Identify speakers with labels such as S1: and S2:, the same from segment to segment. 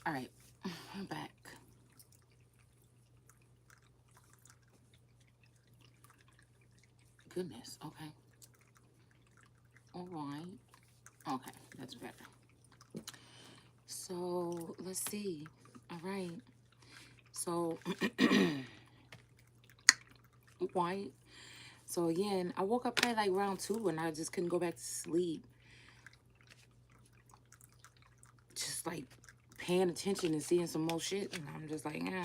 S1: All right, I'm back. Goodness. Okay. All right. Okay, that's better. So let's see. All right. So white. So again, I woke up probably like round 2 and I just couldn't go back to sleep. Just like paying attention and seeing some more shit. And I'm just like, yeah.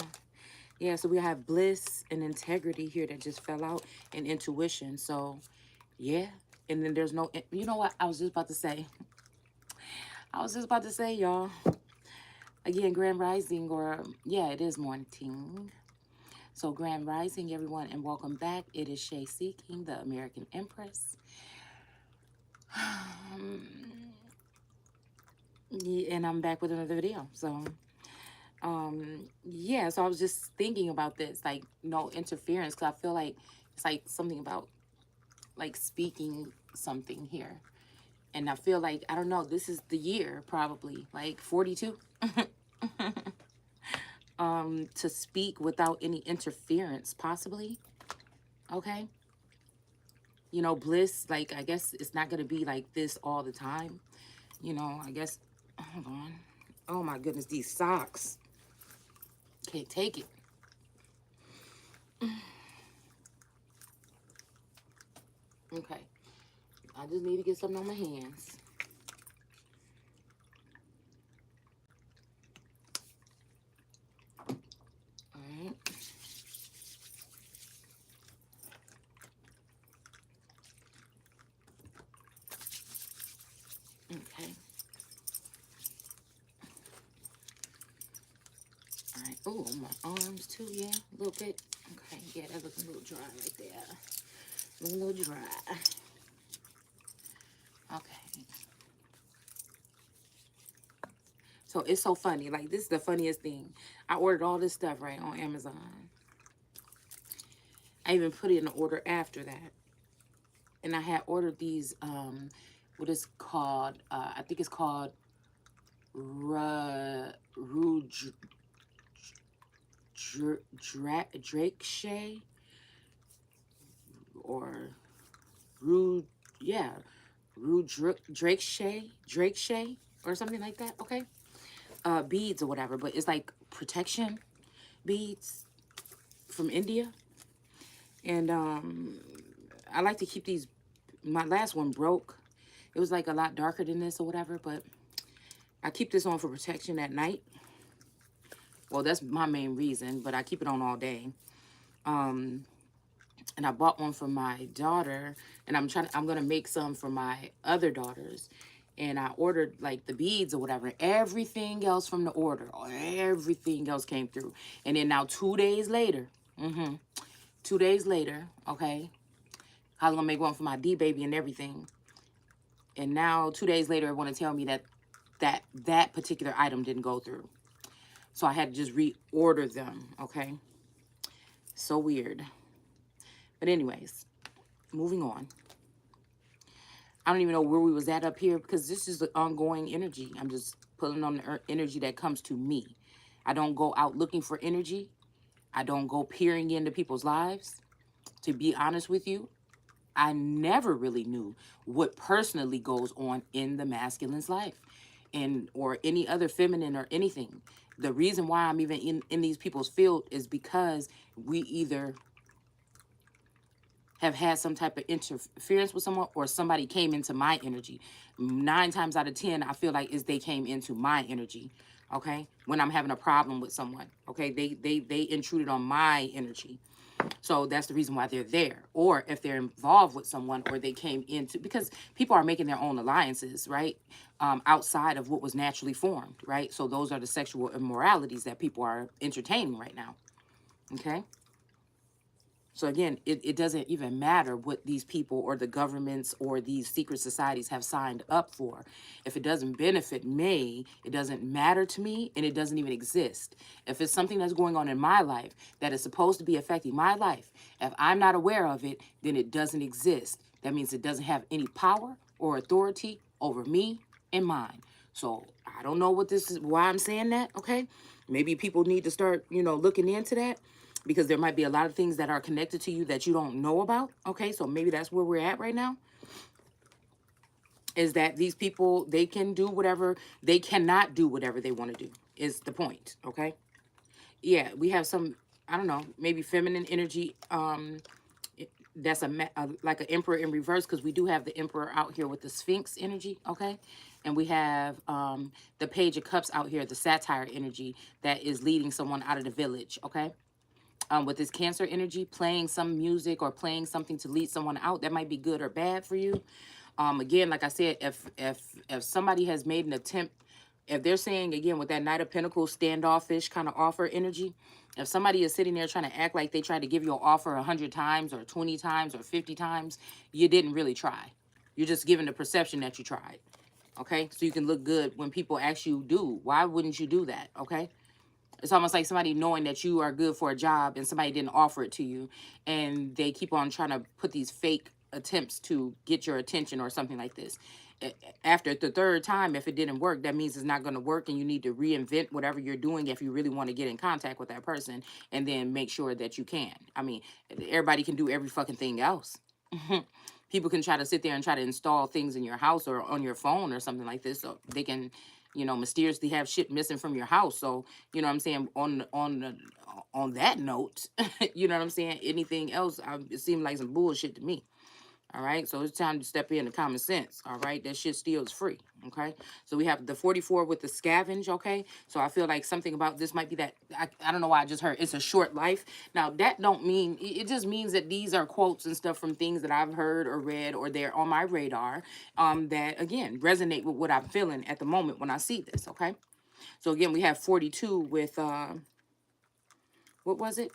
S1: Yeah, so we have bliss and integrity here that just fell out and intuition. So yeah. And then there's no, you know what? I was just about to say, y'all. Again, Grand Rising, or yeah, it is morning. So Grand Rising, everyone, and welcome back. It is Shay Seeking, the American Empress. Yeah, and I'm back with another video. So yeah, so I was just thinking about this, like no interference, because I feel like it's like something about like speaking something here. And I feel like, I don't know, this is the year probably, like 42. To speak without any interference, possibly. Okay. You know, bliss, like, I guess it's not going to be like this all the time. You know, I guess, hold on. Oh my goodness, these socks. Can't take it. Okay. I just need to get something on my hands. All right. Okay. All right. Oh, my arms too, yeah, a little bit. Okay, yeah, that looks a little dry right there. A little dry. Okay. So it's so funny. Like, this is the funniest thing. I ordered all this stuff, right, on Amazon. I even put it in order after that. And I had ordered these, what is called, I think it's called Rouge Drake Shay, or Rouge, yeah, Rouge Drake Shay, or something like that, okay? Beads or whatever, but it's like protection beads from India. And I like to keep these. My last one broke. It was like a lot darker than this or whatever, but I keep this on for protection at night. Well, that's my main reason, but I keep it on all day. And I bought one for my daughter, and I'm gonna make some for my other daughters. And I ordered like the beads or whatever. Everything else from the order, everything else came through. And then now 2 days later, 2 days later, okay, I was gonna make one for my D baby and everything. And now 2 days later, I want to tell me that that particular item didn't go through. So I had to just reorder them, okay? So weird. But anyways, moving on. I don't even know where we was at up here, because this is the ongoing energy. I'm just pulling on the energy that comes to me. I don't go out looking for energy. I don't go peering into people's lives. To be honest with you, I never really knew what personally goes on in the masculine's life, and or any other feminine or anything. The reason why I'm even in these people's field is because we either have had some type of interference with someone, or somebody came into my energy. 9 times out of 10, I feel like is they came into my energy. Okay, when I'm having a problem with someone, okay, they intruded on my energy. So that's the reason why they're there. Or if they're involved with someone, or they came into, because people are making their own alliances, right? Outside of what was naturally formed, right? So those are the sexual immoralities that people are entertaining right now. Okay. So again, it doesn't even matter what these people or the governments or these secret societies have signed up for. If it doesn't benefit me, it doesn't matter to me, and it doesn't even exist. If it's something that's going on in my life that is supposed to be affecting my life, if I'm not aware of it, then it doesn't exist. That means it doesn't have any power or authority over me and mine. So I don't know what this is, why I'm saying that, okay? Maybe people need to start, looking into that, because there might be a lot of things that are connected to you that you don't know about, okay? So maybe that's where we're at right now, is that these people, they can do whatever, they cannot do whatever they want to do, is the point, okay? Yeah, we have some, I don't know, maybe feminine energy, that's like an emperor in reverse, because we do have the emperor out here with the sphinx energy, okay? And we have the page of cups out here, the satire energy that is leading someone out of the village, okay? With this cancer energy, playing some music or playing something to lead someone out, that might be good or bad for you. Again, like I said, if somebody has made an attempt, if they're saying, again, with that Knight of Pentacles standoffish kind of offer energy, if somebody is sitting there trying to act like they tried to give you an offer 100 times or 20 times or 50 times, you didn't really try. You're just giving the perception that you tried. Okay, so you can look good when people ask you, do, why wouldn't you do that? Okay, it's almost like somebody knowing that you are good for a job and somebody didn't offer it to you, and they keep on trying to put these fake attempts to get your attention or something like this. After the third time, if it didn't work, that means it's not going to work, and you need to reinvent whatever you're doing if you really want to get in contact with that person, and then make sure that you can. I mean, everybody can do every fucking thing else. People can try to sit there and try to install things in your house or on your phone or something like this, so they can, mysteriously have shit missing from your house. So, what I'm saying, on that note, you know what I'm saying? Anything else, it seemed like some bullshit to me. All right, so it's time to step into common sense. All right, that shit still is free. Okay, so we have the 44 with the scavenge. Okay, so I feel like something about this might be that, I don't know why I just heard it's a short life. Now that don't mean, it just means that these are quotes and stuff from things that I've heard or read, or they're on my radar, that again resonate with what I'm feeling at the moment when I see this. Okay, so again, we have 42 with what was it?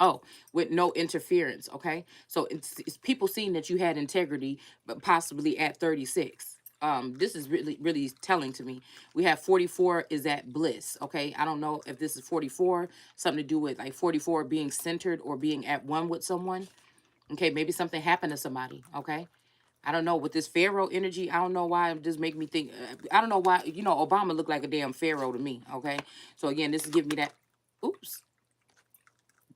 S1: Oh, with no interference. Okay, so it's people seeing that you had integrity, but possibly at 36. This is really, really telling to me. We have 44 is at bliss. Okay, I don't know if this is 44, something to do with like 44 being centered or being at one with someone. Okay, maybe something happened to somebody. Okay, I don't know, with this pharaoh energy. I don't know why it just make me think. I don't know why. Obama looked like a damn pharaoh to me. Okay, so again, this is giving me that. Oops.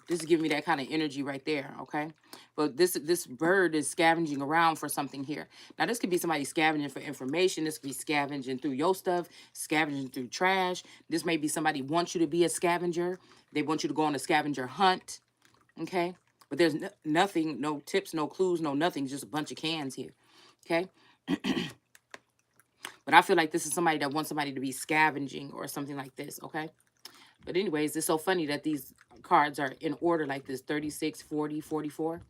S1: This is giving me that kind of energy right there, okay? But this bird is scavenging around for something here. Now, this could be somebody scavenging for information. This could be scavenging through your stuff, scavenging through trash. This may be somebody wants you to be a scavenger. They want you to go on a scavenger hunt, okay? But there's nothing, no tips, no clues, no nothing, just a bunch of cans here, okay? But I feel like this is somebody that wants somebody to be scavenging or something like this, okay? But anyways, it's so funny that these cards are in order like this: 36, 40, 44.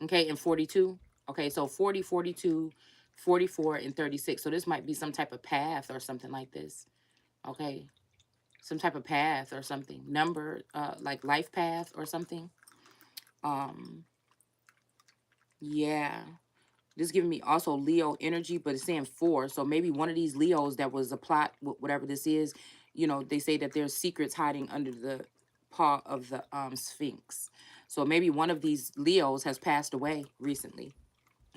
S1: Okay, and 42. Okay, so 40, 42, 44, and 36. So this might be some type of path or something like this. Okay, some type of path or something. Number, like life path or something. Um, yeah. This is giving me also Leo energy, but it's saying 4. So maybe one of these Leos that was a plot, whatever this is, they say that there's secrets hiding under the paw of the Sphinx. So maybe one of these Leos has passed away recently.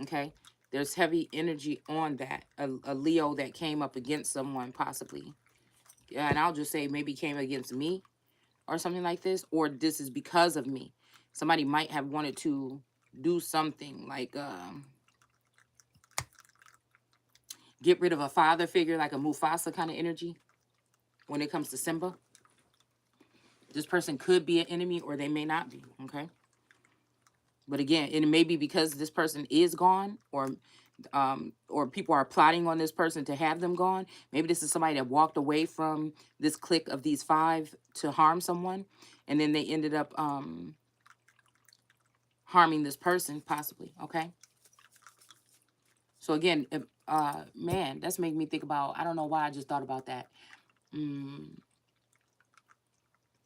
S1: Okay. There's heavy energy on that. A Leo that came up against someone, possibly. Yeah, and I'll just say maybe came against me or something like this, or this is because of me. Somebody might have wanted to do something like get rid of a father figure, like a Mufasa kind of energy when it comes to Simba. This person could be an enemy or they may not be, okay? But again, it may be because this person is gone, or people are plotting on this person to have them gone. Maybe this is somebody that walked away from this clique of these 5 to harm someone, and then they ended up harming this person, possibly, okay? So again, man, that's making me think about, I don't know why I just thought about that.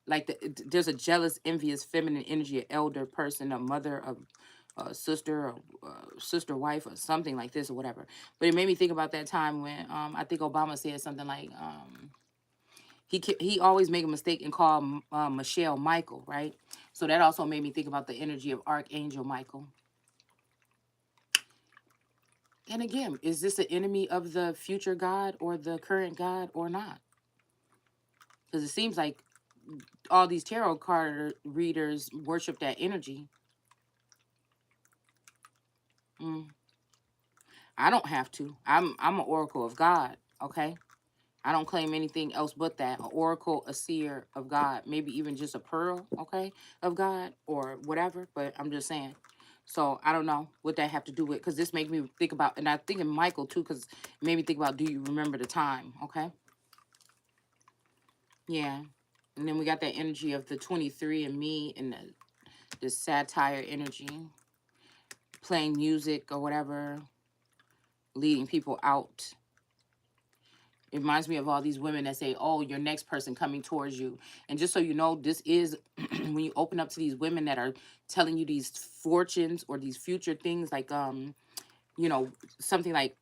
S1: Like there's a jealous, envious, feminine energy, an elder person, a mother, a sister, or sister, wife, or something like this, or whatever. But it made me think about that time when I think Obama said something like he always make a mistake and call Michelle Michael, right? So that also made me think about the energy of Archangel Michael. And again, is this an enemy of the future God or the current God or not? Because it seems like all these tarot card readers worship that energy. Mm, I don't have to. I'm an oracle of God. Okay. I don't claim anything else but that. An oracle, a seer of God, maybe even just a pearl, okay, of God or whatever. But I'm just saying. So I don't know what that have to do with, because this make me think about, and I think in Michael too, because it made me think about, do you remember the time? Okay. Yeah. And then we got that energy of the 23 and me, and the satire energy, playing music or whatever, leading people out. It reminds me of all these women that say, oh, your next person coming towards you. And just so you know, this is when you open up to these women that are telling you these fortunes or these future things, like, you know, something like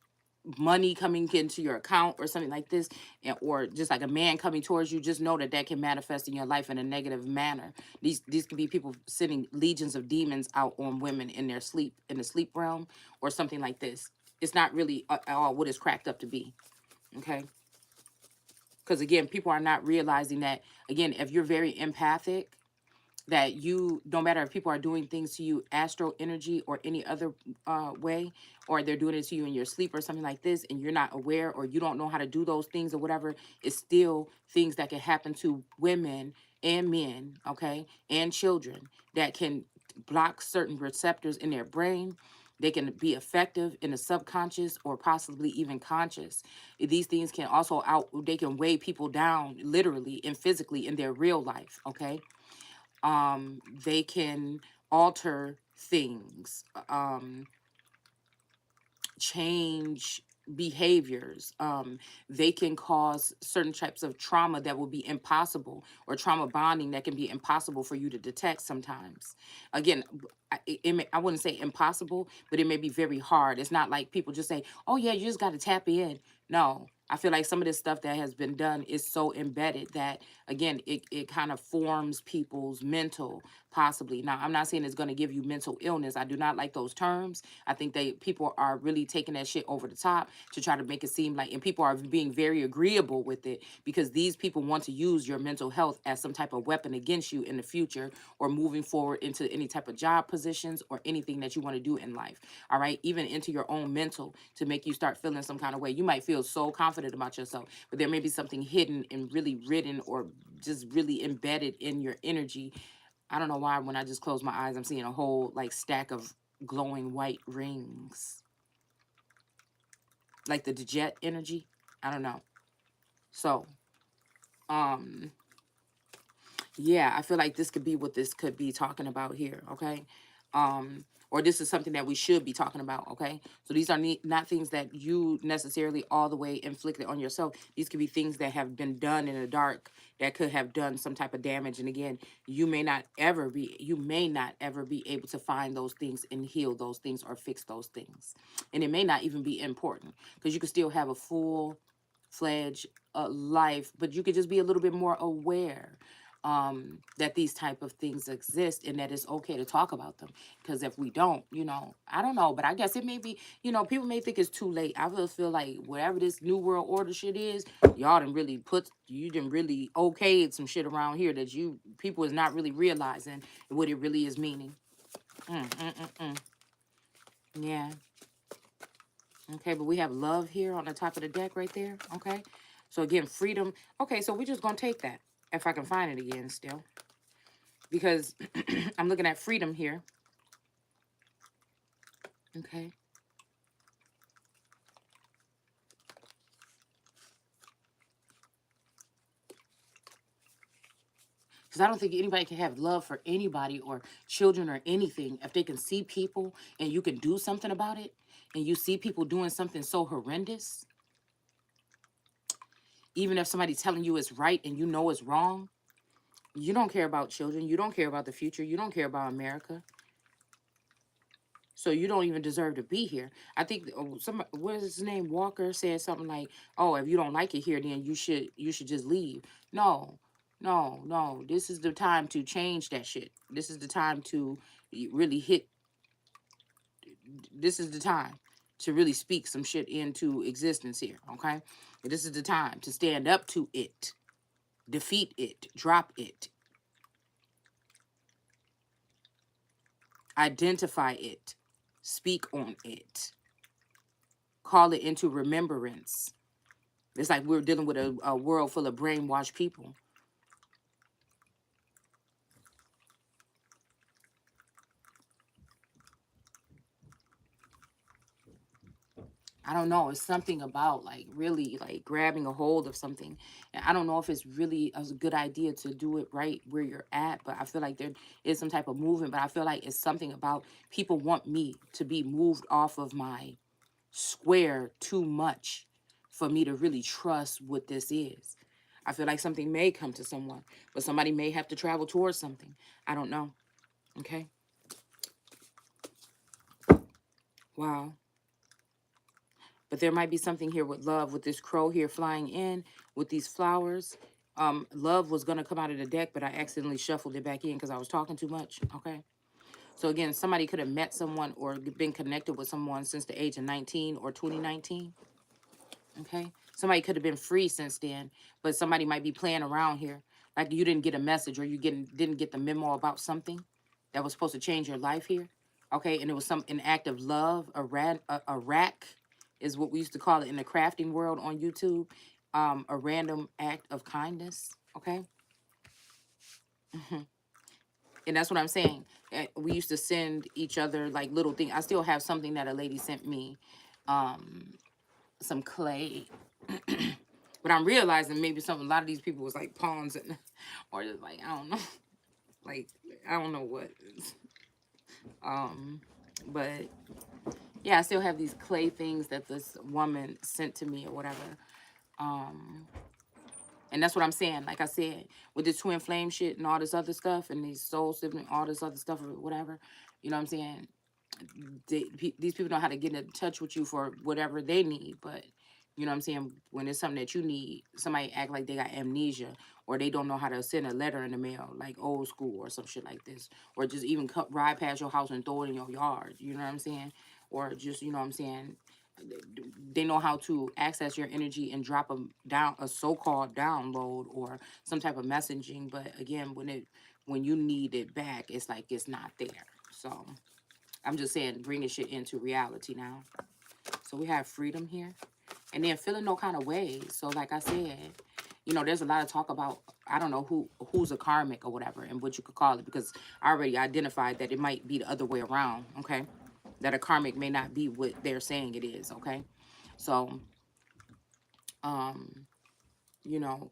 S1: money coming into your account or something like this, or just like a man coming towards you, just know that that can manifest in your life in a negative manner. These could be people sending legions of demons out on women in their sleep, in the sleep realm, or something like this. It's not really at all what it's cracked up to be. Okay. Because again, people are not realizing that, again, if you're very empathic, that you, no matter if people are doing things to you, astral energy or any other way, or they're doing it to you in your sleep or something like this, and you're not aware, or you don't know how to do those things or whatever, it's still things that can happen to women and men, okay, and children, that can block certain receptors in their brain. They can be effective in the subconscious or possibly even conscious. These things can also they can weigh people down literally and physically in their real life, okay? They can alter things, change behaviors. They can cause certain types of trauma that will be impossible, or trauma bonding that can be impossible for you to detect sometimes. Again, I wouldn't say impossible, but it may be very hard. It's not like people just say, oh yeah, you just got to tap in. No, I feel like some of this stuff that has been done is so embedded that, again, it kind of forms people's mental, possibly. Now, I'm not saying it's going to give you mental illness. I do not like those terms. I think people are really taking that shit over the top to try to make it seem like, and people are being very agreeable with it, because these people want to use your mental health as some type of weapon against you in the future, or moving forward into any type of job positions or anything that you want to do in life. All right. Even into your own mental, to make you start feeling some kind of way. You might feel so confident about yourself, but there may be something hidden and really written or just really embedded in your energy. I don't know why when I just close my eyes, I'm seeing a whole like stack of glowing white rings, like the jet energy. I don't know. So, um, yeah, I feel like this could be what this could be talking about here, okay? Or this is something that we should be talking about, okay? So these are not things that you necessarily all the way inflicted on yourself. These could be things that have been done in the dark that could have done some type of damage. And again, you may not ever be able to find those things and heal those things or fix those things. And it may not even be important, because you could still have a full fledged life, but you could just be a little bit more aware that these type of things exist, and that it's okay to talk about them. Because if we don't, I don't know, but I guess it may be, people may think it's too late. I just feel like whatever this new world order shit is, you didn't really okayed some shit around here that you people is not really realizing what it really is meaning. mm, mm, mm, mm. Yeah. Okay, but we have love here on the top of the deck right there. Okay, so again, freedom. Okay, so we're just gonna take that if I can find it again still, because I'm looking at freedom here. Okay. Because I don't think anybody can have love for anybody or children or anything if they can see people and you can do something about it, and you see people doing something so horrendous. Even if somebody's telling you it's right and you know it's wrong, you don't care about children. You don't care about the future. You don't care about America. So you don't even deserve to be here. I think what is his name? Walker said something like, "Oh, if you don't like it here, then you should just leave." No, no, no. This is the time to change that shit. This is the time to really hit. This is the time to really speak some shit into existence here, okay? This is the time to stand up to it, defeat it, drop it, identify it, speak on it, call it into remembrance. It's like we're dealing with a world full of brainwashed people. I don't know. It's something about like really like grabbing a hold of something. And I don't know if it's really a good idea to do it right where you're at, but I feel like there is some type of movement. But I feel like it's something about people want me to be moved off of my square too much for me to really trust what this is. I feel like something may come to someone, but somebody may have to travel towards something. I don't know. Okay. Wow. But there might be something here with love, with this crow here flying in, with these flowers. Love was going to come out of the deck, but I accidentally shuffled it back in because I was talking too much. Okay. So again, somebody could have met someone or been connected with someone since the age of 19 or 2019. Okay. Somebody could have been free since then, but somebody might be playing around here. Like you didn't get a message or you didn't get the memo about something that was supposed to change your life here. Okay. And it was an act of love, a rack is what we used to call it in the crafting world on YouTube. A random act of kindness. Okay. And that's what I'm saying. We used to send each other like little things. I still have something that a lady sent me. Some clay. But I'm realizing maybe a lot of these people was like pawns and, or just like, I don't know. Like, I don't know what. But yeah, I still have these clay things that this woman sent to me or whatever. And that's what I'm saying. Like I said, with this twin flame shit and all this other stuff and these soul sibling, all this other stuff or whatever, you know what I'm saying? These people know how to get in touch with you for whatever they need, but you know what I'm saying, when it's something that you need, somebody act like they got amnesia or they don't know how to send a letter in the mail like old school or some shit like this, or just even ride past your house and throw it in your yard, you know what I'm saying, or just, you know what I'm saying, they know how to access your energy and drop a so-called download or some type of messaging, but again, when you need it back, it's like it's not there. So I'm just saying, bringing shit into reality now. So we have freedom here. And then feeling no kind of way. So like I said, you know, there's a lot of talk about, I don't know who's a karmic or whatever and what you could call it, because I already identified that it might be the other way around, okay? That a karmic may not be what they're saying it is, okay? So, you know,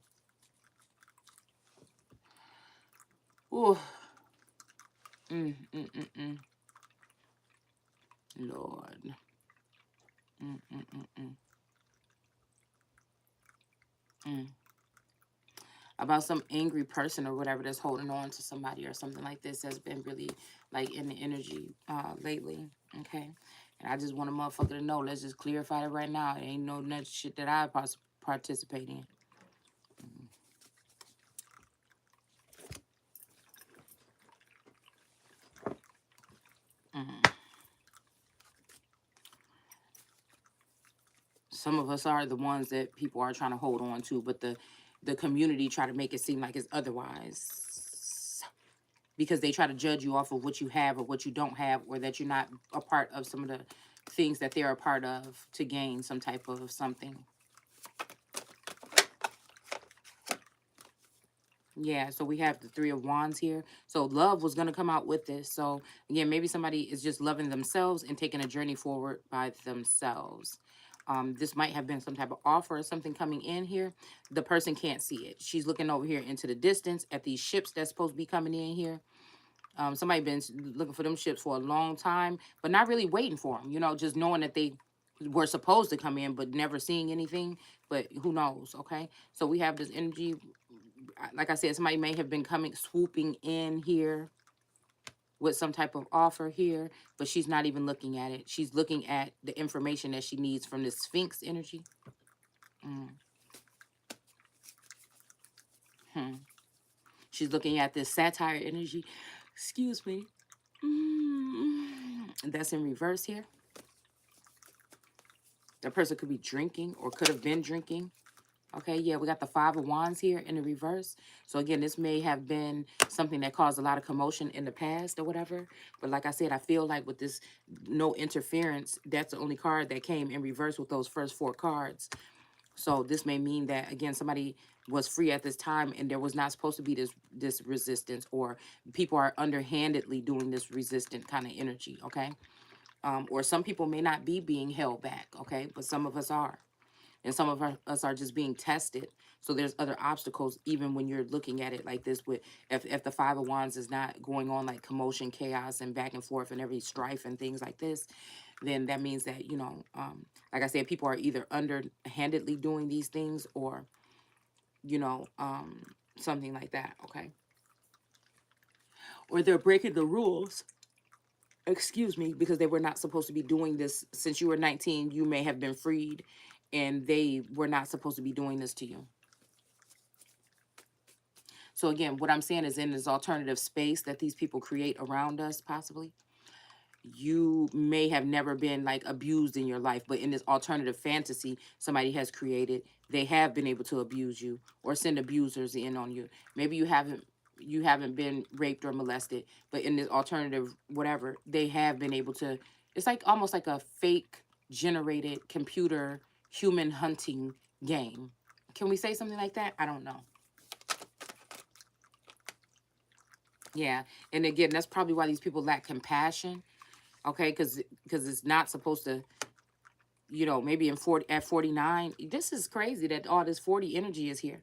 S1: ooh, Lord. Mm, mm, mm, mm, mm. About some angry person or whatever that's holding on to somebody or something like this has been really like in the energy lately. Okay. And I just want a motherfucker to know, let's just clarify it right now. It ain't no nut shit that I participate in. Some of us are the ones that people are trying to hold on to, but the community try to make it seem like it's otherwise, because they try to judge you off of what you have or what you don't have, or that you're not a part of some of the things that they're a part of to gain some type of something. Yeah, so we have the Three of Wands here. So love was going to come out with this. So again, maybe somebody is just loving themselves and taking a journey forward by themselves. This might have been some type of offer or something coming in here. The person can't see it. She's looking over here into the distance at these ships that's supposed to be coming in here. Somebody been looking for them ships for a long time, but not really waiting for them. You know, just knowing that they were supposed to come in, but never seeing anything. But who knows? Okay, so we have this energy. Like I said, somebody may have been swooping in here with some type of offer here, but she's not even looking at it. She's looking at the information that she needs from the Sphinx energy. She's looking at this satire energy. Excuse me. That's in reverse here. That person could be drinking or could have been drinking. Okay, yeah, we got the Five of Wands here in the reverse. So again, this may have been something that caused a lot of commotion in the past or whatever. But like I said, I feel like with this no interference, that's the only card that came in reverse with those first four cards. So this may mean that, again, somebody was free at this time and there was not supposed to be this resistance, or people are underhandedly doing this resistant kind of energy, okay? Or some people may not be being held back, okay? But some of us are. And some of us are just being tested. So there's other obstacles, even when you're looking at it like this. With if the Five of Wands is not going on like commotion, chaos, and back and forth and every strife and things like this, then that means that, like I said, people are either underhandedly doing these things, or, something like that, okay? Or they're breaking the rules, excuse me, because they were not supposed to be doing this. Since you were 19, you may have been freed, and they were not supposed to be doing this to you. So again, what I'm saying is, in this alternative space that these people create around us, possibly, you may have never been like abused in your life, but in this alternative fantasy somebody has created, they have been able to abuse you or send abusers in on you. Maybe you haven't been raped or molested, but in this alternative whatever, they have been able to. It's like almost like a fake generated computer human hunting game. Can we say something like that? I don't know. Yeah, and again, that's probably why these people lack compassion. Okay, because it's not supposed to, maybe at 49. This is crazy that all this 40 energy is here.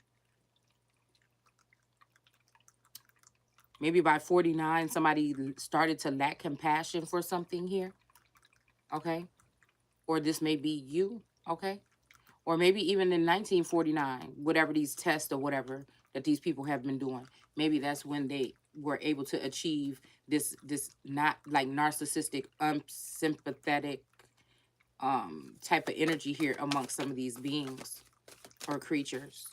S1: Maybe by 49 somebody started to lack compassion for something here. Okay, or this may be you. Okay, or maybe even in 1949, whatever these tests or whatever that these people have been doing, maybe that's when they were able to achieve this not like narcissistic, unsympathetic type of energy here amongst some of these beings or creatures.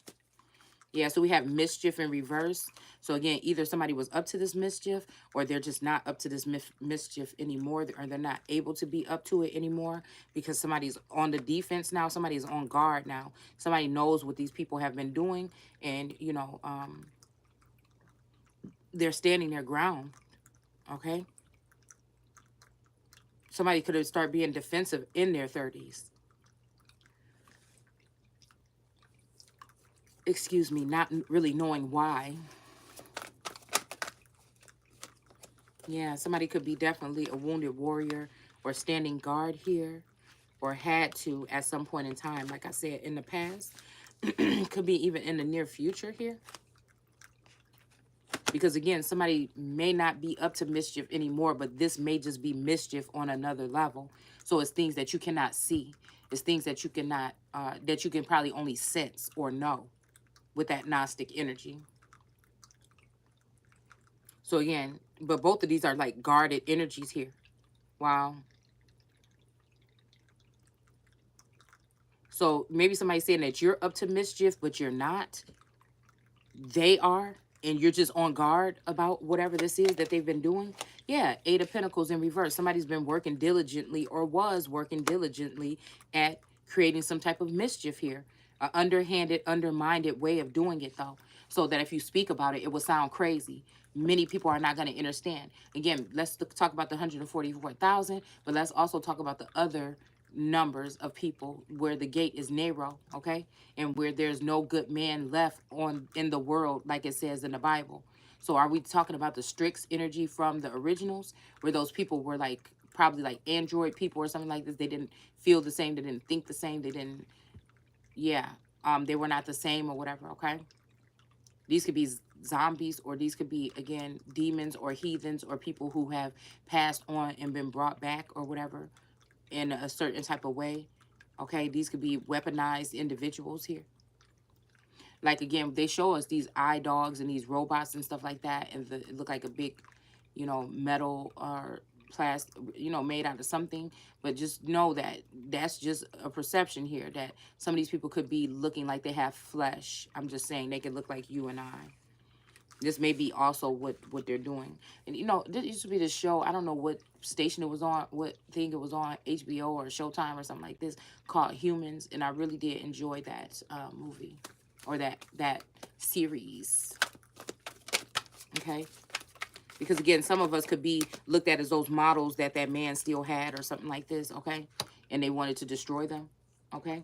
S1: Yeah, so we have mischief in reverse. So again, either somebody was up to this mischief, or they're just not up to this mischief anymore, or they're not able to be up to it anymore because somebody's on the defense now. Somebody's on guard now. Somebody knows what these people have been doing, and they're standing their ground. Okay, somebody could have started being defensive in their 30s. Excuse me, not really knowing why. Yeah, somebody could be definitely a wounded warrior or standing guard here, or had to at some point in time, like I said, in the past. Could be even in the near future here. Because again, somebody may not be up to mischief anymore, but this may just be mischief on another level. So it's things that you cannot see. It's things that you cannot, that you can probably only sense or know with that Gnostic energy. So again, but both of these are like guarded energies here. Wow. So maybe somebody's saying that you're up to mischief, but you're not. They are, and you're just on guard about whatever this is that they've been doing. Yeah, Eight of Pentacles in reverse. Somebody's been working diligently or was working diligently at creating some type of mischief here. An underhanded, undermined way of doing it, though, so that if you speak about it, it will sound crazy. Many people are not going to understand. Again, let's talk about the 144,000, but let's also talk about the other numbers of people where the gate is narrow, okay, and where there's no good man left on in the world, like it says in the Bible. So are we talking about the Strix energy from the originals, where those people were like probably like android people or something like this? They didn't feel the same, they didn't think the same, they didn't, yeah, they were not the same or whatever. Okay, these could be zombies, or these could be, again, demons or heathens or people who have passed on and been brought back or whatever in a certain type of way. Okay, these could be weaponized individuals here. Like, again, they show us these eye dogs and these robots and stuff like that, and it look like a big, metal or plastic, made out of something. But just know that that's just a perception here, that some of these people could be looking like they have flesh. I'm just saying they could look like you and I. This may be also what they're doing. And you know, this used to be this show. I don't know what station it was on, what thing it was on, HBO or Showtime or something like this, called Humans. And I really did enjoy that movie, or that series. Okay. Because again, some of us could be looked at as those models that that man still had or something like this. Okay. And they wanted to destroy them. Okay.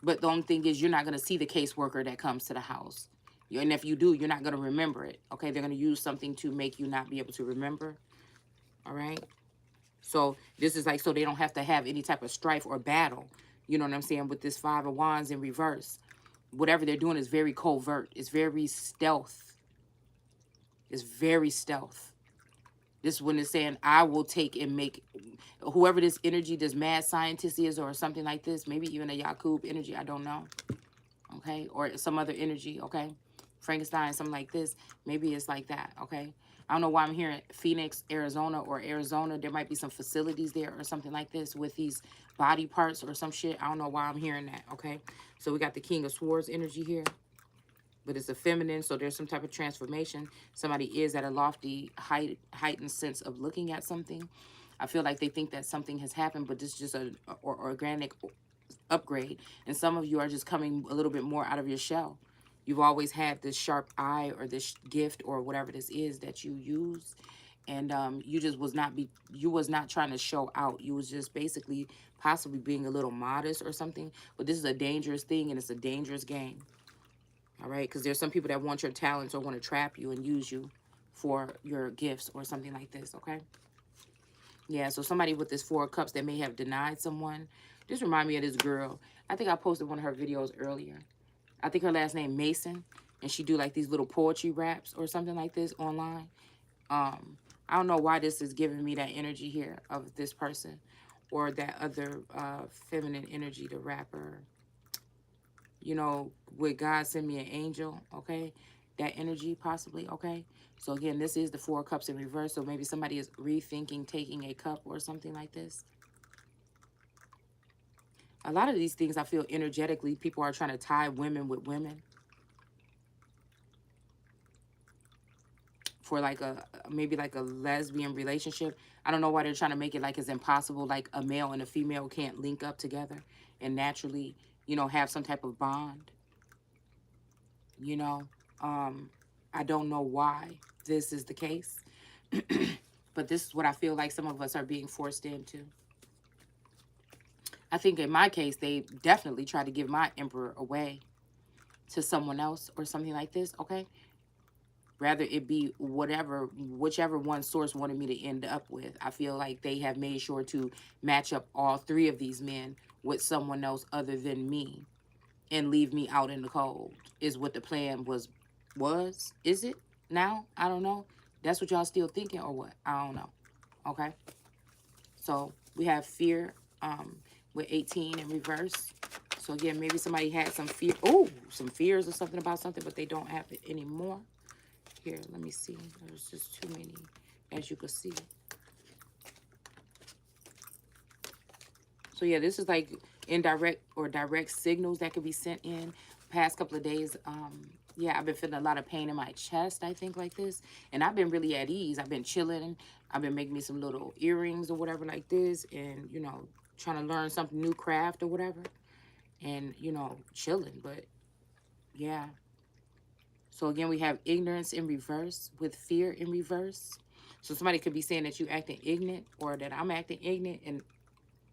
S1: But the only thing is, you're not going to see the caseworker that comes to the house. And if you do, you're not going to remember it. Okay. They're going to use something to make you not be able to remember. All right. So this is like, so they don't have to have any type of strife or battle. You know what I'm saying? With this Five of Wands in reverse. Whatever they're doing is very covert. It's very stealth. It's very stealth. This one is saying, I will take and make whoever this energy, this mad scientist is, or something like this, maybe even a Yakub energy, I don't know. Okay, or some other energy, okay? Frankenstein, something like this. Maybe it's like that, okay? I don't know why I'm hearing Phoenix, Arizona, or Arizona. There might be some facilities there or something like this with these body parts or some shit. I don't know why I'm hearing that, okay? So we got the King of Swords energy here. But it's a feminine, so there's some type of transformation. Somebody is at a lofty, heightened sense of looking at something. I feel like they think that something has happened, but this is just an organic upgrade. And some of you are just coming a little bit more out of your shell. You've always had this sharp eye or this gift or whatever this is that you use. And you just you was not trying to show out. You was just basically possibly being a little modest or something. But this is a dangerous thing, and it's a dangerous game. All right, because there's some people that want your talents or want to trap you and use you for your gifts or something like this, okay? Yeah, so somebody with this Four of Cups that may have denied someone. Just remind me of this girl. I think I posted one of her videos earlier. I think her last name Mason, and she do like these little poetry raps or something like this online. I don't know why this is giving me that energy here of this person or that other feminine energy, the rapper. You know, would God send me an angel, okay? That energy possibly, okay? So again, this is the Four of Cups in reverse. So maybe somebody is rethinking taking a cup or something like this. A lot of these things, I feel energetically, people are trying to tie women with women. For like maybe like a lesbian relationship. I don't know why they're trying to make it like it's impossible. Like a male and a female can't link up together and naturally, you know, have some type of bond. You know, I don't know why this is the case, but this is what I feel like some of us are being forced into. I think in my case, they definitely tried to give my emperor away to someone else or something like this, okay? Rather it be whichever one source wanted me to end up with. I feel like they have made sure to match up all three of these men with someone else other than me and leave me out in the cold is what the plan was. Is it now? I don't know. That's what y'all still thinking or what? I don't know. Okay. So we have fear with 18 in reverse. So again, maybe somebody had some fear. Oh, some fears or something about something, but they don't have it anymore. Here, let me see. There's just too many, as you can see. So yeah, this is like indirect or direct signals that could be sent in. Past couple of days, yeah, I've been feeling a lot of pain in my chest, I think, like this. And I've been really at ease. I've been chilling. I've been making me some little earrings or whatever like this. And, you know, trying to learn something new craft or whatever. And, you know, chilling. But, yeah. So, again, we have ignorance in reverse with fear in reverse. So somebody could be saying that you acting ignorant or that I'm acting ignorant. And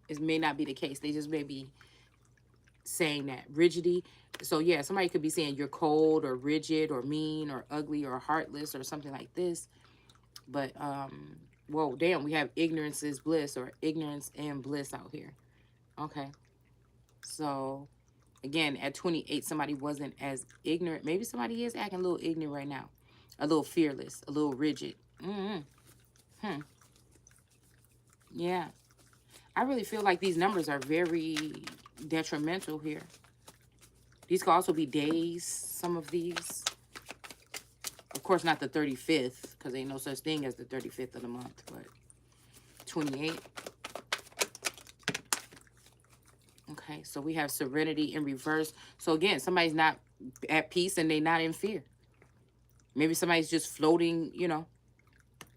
S1: it may not be the case. They just may be saying that rigidity. So yeah, somebody could be saying you're cold or rigid or mean or ugly or heartless or something like this. But whoa, damn, we have ignorance is bliss or ignorance and bliss out here. Okay. So again, at 28, somebody wasn't as ignorant. Maybe somebody is acting a little ignorant right now. A little fearless, a little rigid. Yeah. I really feel like these numbers are very detrimental here. These could also be days, some of these. Of course, not the 35th, because ain't no such thing as the 35th of the month, but 28. Okay, so we have serenity in reverse. So again, somebody's not at peace and they not in fear. Maybe somebody's just floating, you know,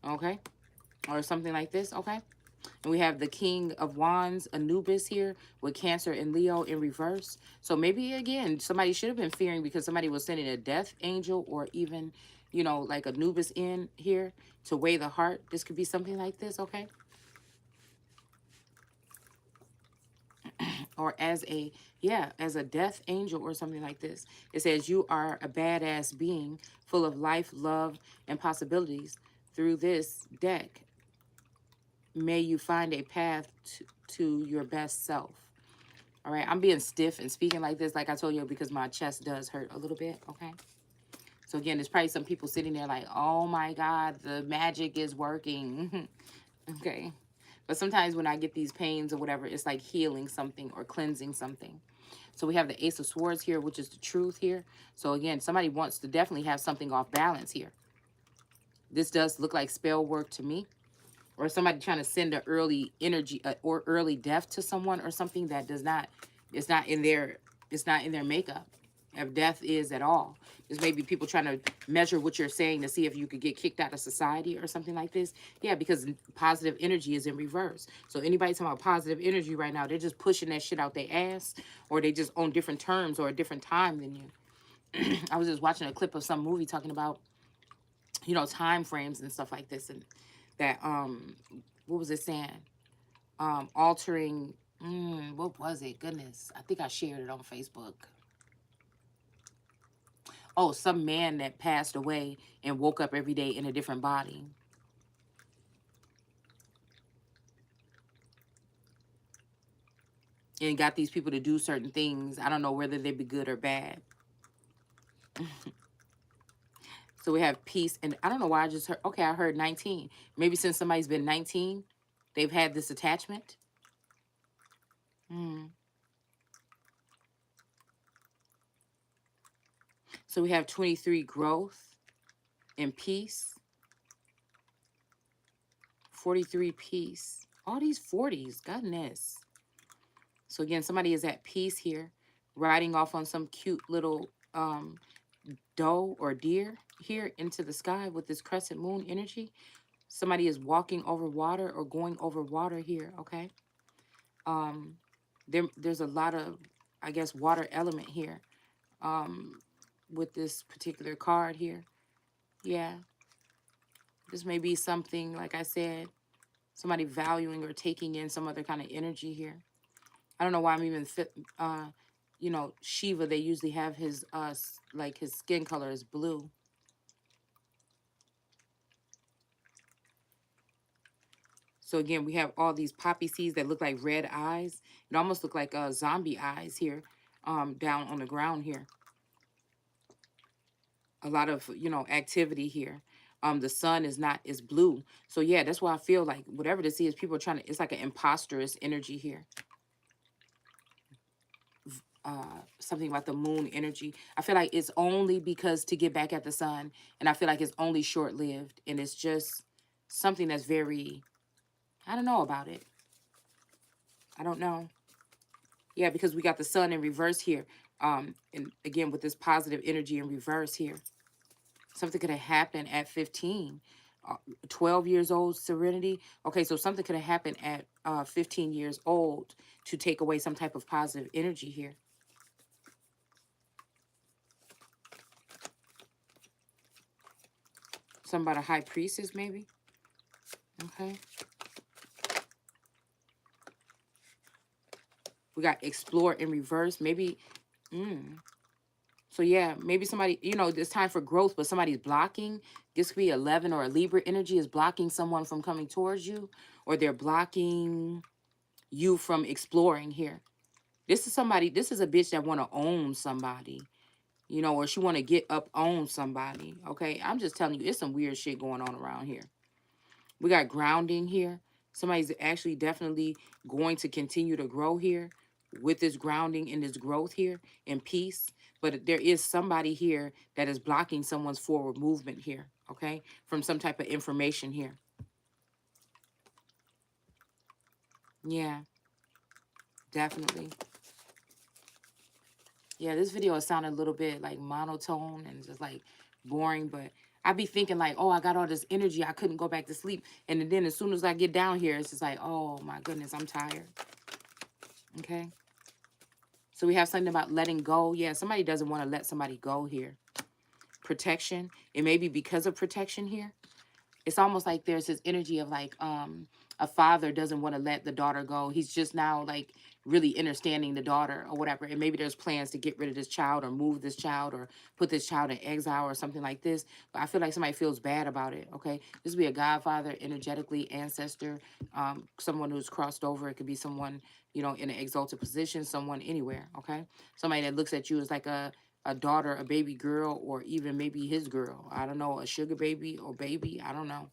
S1: okay? Or something like this, okay? And we have the King of Wands, Anubis here with Cancer and Leo in reverse. So maybe, again, somebody should have been fearing because somebody was sending a death angel or even, you know, like Anubis in here to weigh the heart. This could be something like this, okay? Or as a, yeah, as a death angel or something like this. It says, you are a badass being full of life, love, and possibilities. Through this deck, may you find a path to your best self. All right, I'm being stiff and speaking like this, like I told you, because my chest does hurt a little bit, okay? So again, there's probably some people sitting there like, oh my God, the magic is working. Okay. But sometimes when I get these pains or whatever, it's like healing something or cleansing something. So we have the Ace of Swords here, which is the truth here. So again, somebody wants to definitely have something off balance here. This does look like spell work to me. Or somebody trying to send an early energy or early death to someone or something that does not, it's not in their makeup. If death is at all. There's maybe people trying to measure what you're saying to see if you could get kicked out of society or something like this. Yeah, because positive energy is in reverse. So anybody talking about positive energy right now, they're just pushing that shit out their ass, or they just on different terms or a different time than you. I was just watching a clip of some movie talking about, you know, time frames and stuff like this, and that what was it saying? Altering, what was it? Goodness, I think I shared it on Facebook. Oh, some man that passed away and woke up every day in a different body. And got these people to do certain things. I don't know whether they be good or bad. So we have peace. And I don't know why I just heard, okay, I heard 19. Maybe since somebody's been 19, they've had this attachment. Hmm. So we have 23, growth and peace. 43, peace. All these 40s, goodness. So again, somebody is at peace here, riding off on some cute little doe or deer here into the sky with this crescent moon energy. Somebody is walking over water or going over water here, okay? Um, there's a lot of, I guess, water element here with this particular card here. Yeah, this may be something, like I said, somebody valuing or taking in some other kind of energy here. I don't know why I'm even you know, Shiva, they usually have his like his skin color is blue. So again, we have all these poppy seeds that look like red eyes. It almost look like zombie eyes here, down on the ground here. A lot of, you know, activity here. The sun is blue. So yeah, that's why I feel like whatever this is, people are trying to, it's like an imposterous energy here. Something about the moon energy. I feel like it's only because to get back at the sun, and I feel like it's only short-lived, and it's just something that's very, I don't know about it. I don't know. Yeah, because we got the sun in reverse here. And again, with this positive energy in reverse here. Something could have happened at 15. 12 years old, serenity. Okay, so something could have happened at 15 years old to take away some type of positive energy here. Something about a high priestess, maybe. Okay. We got explore in reverse. Maybe, so yeah, maybe somebody, you know, it's time for growth, but somebody's blocking. This could be 11 or a Libra energy is blocking someone from coming towards you, or they're blocking you from exploring here. This is somebody, this is a bitch that want to own somebody, you know, or she want to get up on somebody. Okay, I'm just telling you, it's some weird shit going on around here. We got grounding here. Somebody's actually definitely going to continue to grow here with this grounding and this growth here in peace. But there is somebody here that is blocking someone's forward movement here, okay, from some type of information here. Yeah, definitely. Yeah, this video sounded a little bit like monotone and just like boring, but I be thinking like, oh, I got all this energy, I couldn't go back to sleep. And then as soon as I get down here, it's just like, oh my goodness, I'm tired. Okay. So we have something about letting go. Yeah, somebody doesn't want to let somebody go here. Protection. It may be because of protection here. It's almost like there's this energy of like a father doesn't want to let the daughter go. He's just now like really understanding the daughter or whatever. And maybe there's plans to get rid of this child or move this child or put this child in exile or something like this. But I feel like somebody feels bad about it. Okay. This would be a godfather, energetically, ancestor, someone who's crossed over. It could be someone, you know, in an exalted position, someone anywhere. Okay. Somebody that looks at you as like a daughter, a baby girl, or even maybe his girl. I don't know, a sugar baby or baby. I don't know.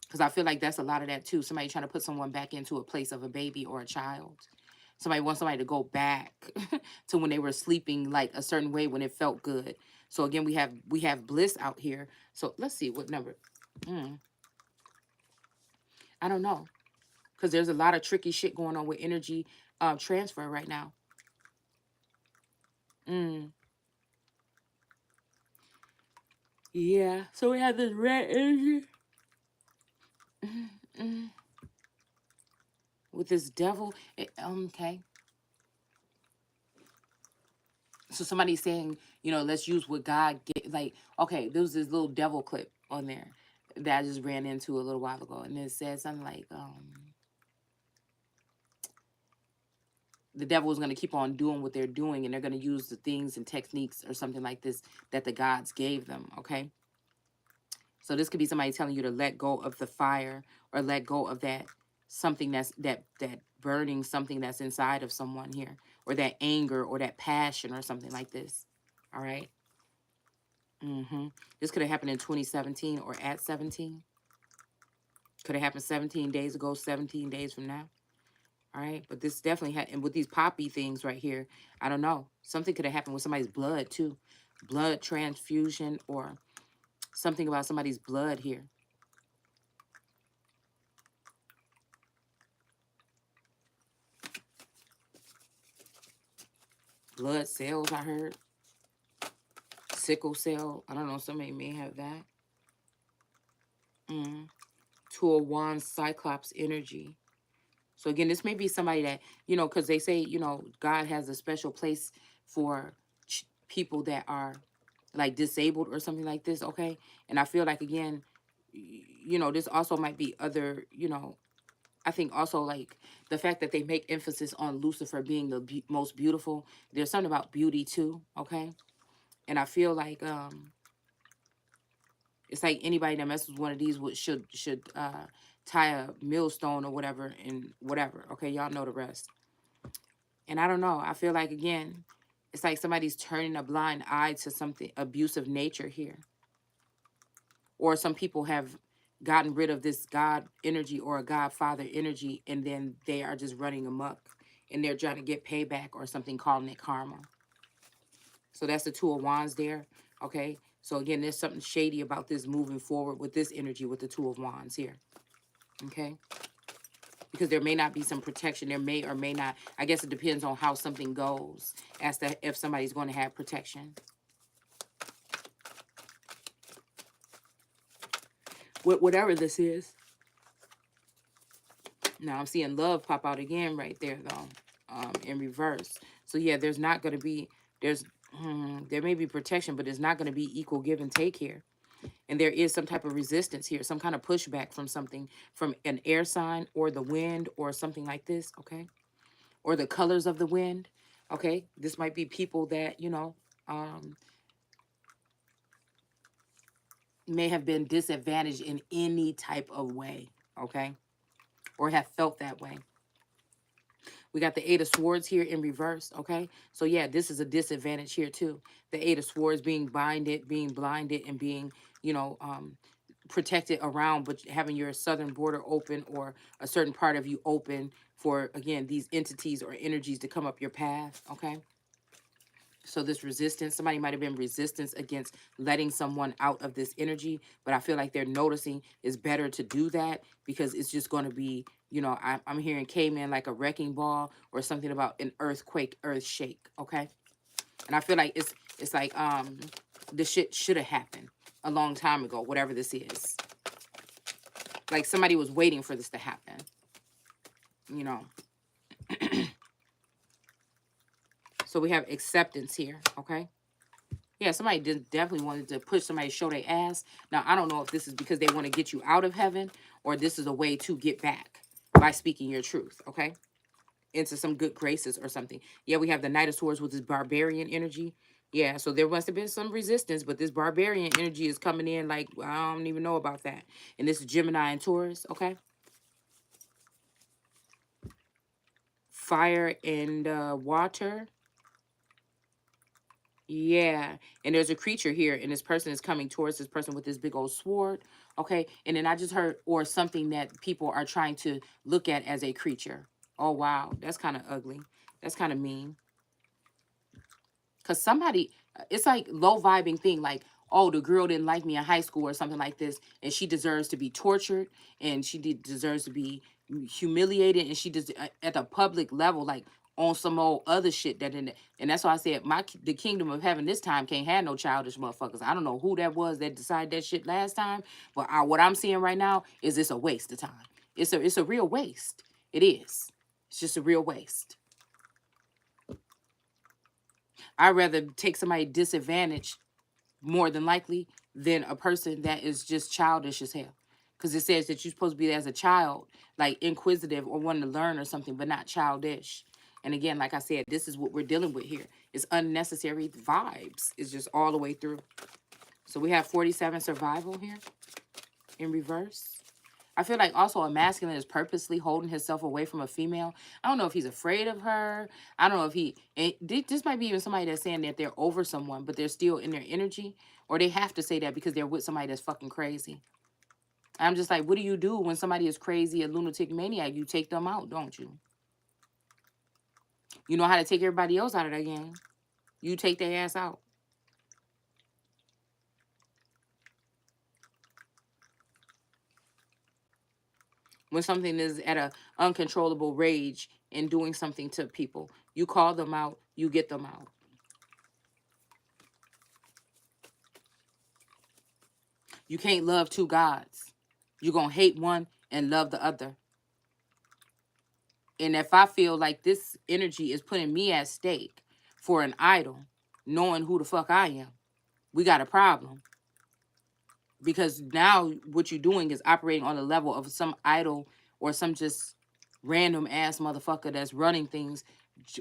S1: Because I feel like that's a lot of that too. Somebody trying to put someone back into a place of a baby or a child. Somebody wants somebody to go back to when they were sleeping like a certain way when it felt good. So again, we have bliss out here. So let's see what number. Mm, I don't know. Because there's a lot of tricky shit going on with energy transfer right now. Mm, yeah. So we have this red energy. Mm, mm, with this devil. Okay. So somebody's saying, you know, let's use what God get. Like, okay, there was this little devil clip on there that I just ran into a little while ago, and it said something like, the devil is going to keep on doing what they're doing, and they're going to use the things and techniques or something like this that the gods gave them. Okay, so this could be somebody telling you to let go of the fire or let go of that something that burning something that's inside of someone here, or that anger or that passion or something like this. All right. This could have happened in 2017 or at 17. Could have happened 17 days ago, 17 days from now. All right. But this definitely had, and with these poppy things right here, I don't know. Something could have happened with somebody's blood too. Blood transfusion or something about somebody's blood here. Blood cells, I heard. Sickle cell. I don't know. Somebody may have that. Two of Wands, Cyclops energy. So again, this may be somebody that, you know, because they say, you know, God has a special place for people that are like disabled or something like this. Okay. And I feel like, again, you know, this also might be other, you know, I think also like the fact that they make emphasis on Lucifer being the most beautiful. There's something about beauty too. Okay. And I feel like, it's like anybody that messes with one of these should tie a millstone or whatever and whatever. Okay, y'all know the rest. And I don't know. I feel like, again, it's like somebody's turning a blind eye to something abusive nature here. Or some people have gotten rid of this God energy or a Godfather energy, and then they are just running amok and they're trying to get payback or something, calling it karma. So that's the Two of Wands there. Okay. So again, there's something shady about this moving forward with this energy with the Two of Wands here. Okay. Because there may not be some protection. There may or may not. I guess it depends on how something goes as to if somebody's going to have protection. Whatever this is. Now I'm seeing love pop out again right there, though, in reverse. So yeah, there's not going to be, there may be protection, but there's not going to be equal give and take here. And there is some type of resistance here, some kind of pushback from something, from an air sign or the wind or something like this, okay? Or the colors of the wind, okay? This might be people that, you know, may have been disadvantaged in any type of way, okay? Or have felt that way. We got the Eight of Swords here in reverse, okay? So yeah, this is a disadvantage here too. The Eight of Swords being being blinded, and being, you know, protected around, but having your southern border open or a certain part of you open for, again, these entities or energies to come up your path, okay? So this resistance, somebody might have been resistance against letting someone out of this energy, but I feel like they're noticing it's better to do that because it's just going to be, you know, I'm hearing caveman like a wrecking ball or something about an earthquake, earth shake, okay? And I feel like it's like this shit should have happened. a long time ago, whatever this is. Like somebody was waiting for this to happen, you know. So we have acceptance here, okay? Yeah, somebody definitely wanted to push somebody, show their ass. Now, I don't know if this is because they want to get you out of heaven or this is a way to get back by speaking your truth, okay? Into some good graces or something. Yeah, we have the Knight of Swords with this barbarian energy. Yeah, so there must have been some resistance, but this barbarian energy is coming in like, I don't even know about that. And this is Gemini and Taurus, okay? Fire and water. Yeah, and there's a creature here, and this person is coming towards this person with this big old sword. Okay, and then I just heard, or something that people are trying to look at as a creature. Oh, wow, that's kind of ugly. That's kind of mean. Because somebody, it's like low vibing thing, like, oh, the girl didn't like me in high school or something like this, and she deserves to be tortured, and she deserves to be humiliated, and she does at the public level, like on some old other shit that in it. And that's why I said the kingdom of heaven this time can't have no childish motherfuckers. I don't know who that was that decided that shit last time, but what I'm seeing right now is it's a waste of time. It's a real waste. It is. It's just a real waste. I'd rather take somebody disadvantaged more than likely than a person that is just childish as hell. Because it says that you're supposed to be as a child, like inquisitive or wanting to learn or something, but not childish. And again, like I said, this is what we're dealing with here. It's unnecessary vibes. It's just all the way through. So we have 47 survival here in reverse. I feel like also a masculine is purposely holding himself away from a female. I don't know if he's afraid of her. I don't know if this might be even somebody that's saying that they're over someone, but they're still in their energy. Or they have to say that because they're with somebody that's fucking crazy. I'm just like, what do you do when somebody is crazy, a lunatic maniac? You take them out, don't you? You know how to take everybody else out of that game. You take their ass out. When something is at a uncontrollable rage and doing something to people, you call them out, you get them out. You can't love two gods. You're going to hate one and love the other. And if I feel like this energy is putting me at stake for an idol, knowing who the fuck I am, we got a problem. Because now what you're doing is operating on the level of some idol or some just random ass motherfucker that's running things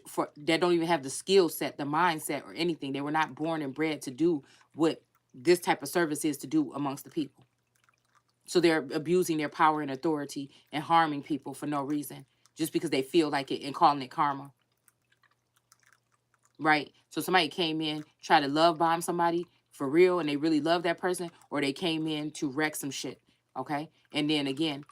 S1: for that don't even have the skill set, the mindset, or anything. They were not born and bred to do what this type of service is to do amongst the people. So they're abusing their power and authority and harming people for no reason, just because they feel like it and calling it karma. Right? So somebody came in, tried to love bomb somebody for real, and they really love that person, or they came in to wreck some shit. Okay? And then again,